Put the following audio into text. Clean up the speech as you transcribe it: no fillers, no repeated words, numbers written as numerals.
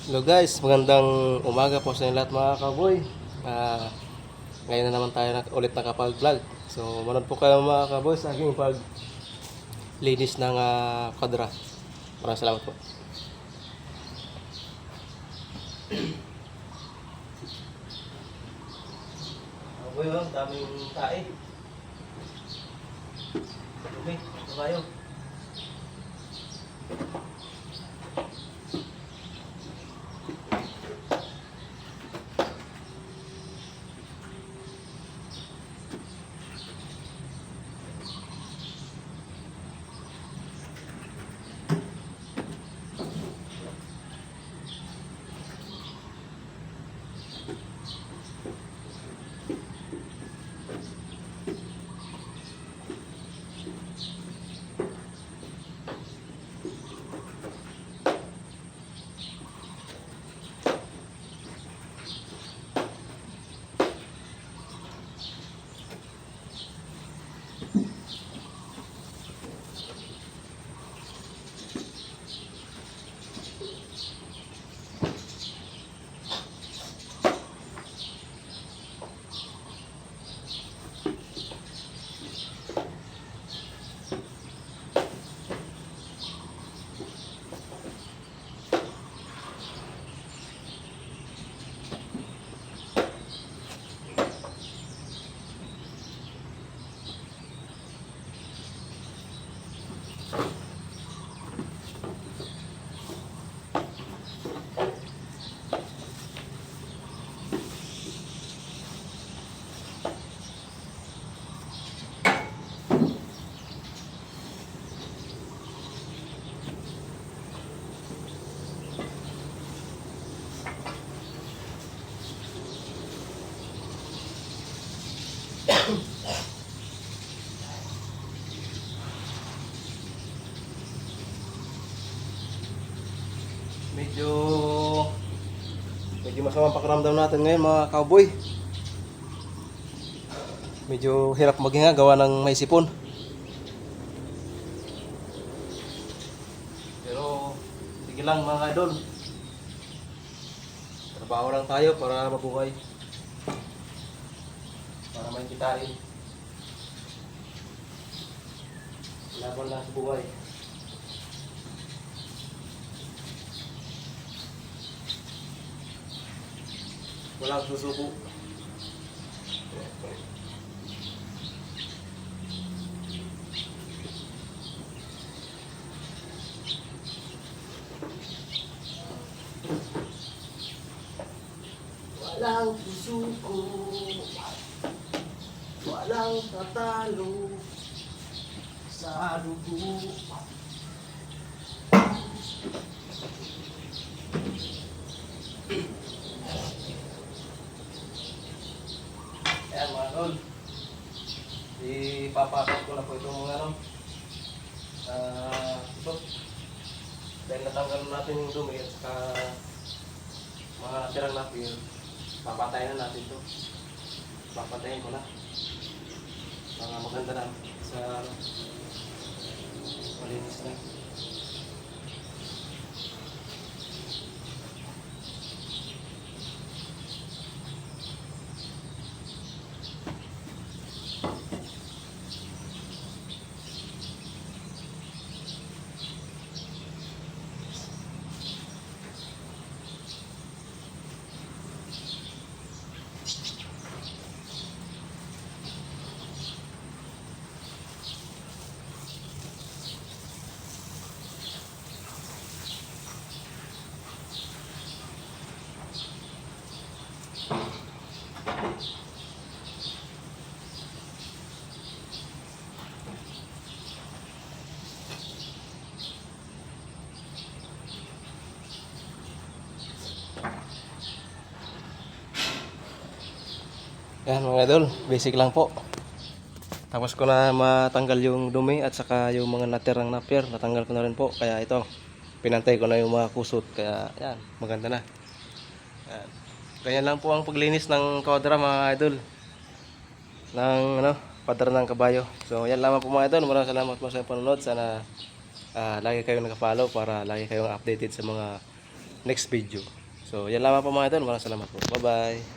Hello guys, magandang umaga po sa inyo lahat mga cowboy. Ngayon na naman tayo ulit nakapag-vlog. So, manood po kayo mga cowboy sa aking pag-linis ng kadra. Maraming salamat po. Cowboy, daming tae. Okay, ito tayo. Medyo masamang pakiramdam natin ngayon mga cowboy. Medyo hirap maghinga gawa ng may sipon. Pero sige lang mga idol. Trabaho lang tayo para mabuhay. Para may kitain. Laban lang sa buhay. Walang susuko. Walang susuko. Walang tatalo sa dugo. Ayan mga tol, ipapakot ko na po itong mga ito. Dahil natanggal natin yung dumi at saka mga tirang napil, papatayin na natin ito. Papatayin ko na mga maganda na sa malinis na. Yan mga idol, basic lang po. Tapos ko na matanggal yung dumi at saka yung mga natirang napier, natanggal ko na rin po. Kaya ito, pinantay ko na yung mga kusot. Kaya yan, maganda na. Yan. Ganyan lang po ang paglinis ng kodra mga idol. Ng padra ng kabayo. So yan lamang po mga idol. Maraming salamat po sa panonood. Sana lagi kayong nakafollow para lagi kayong updated sa mga next video. So yan lamang po mga idol, maraming salamat po. Bye bye.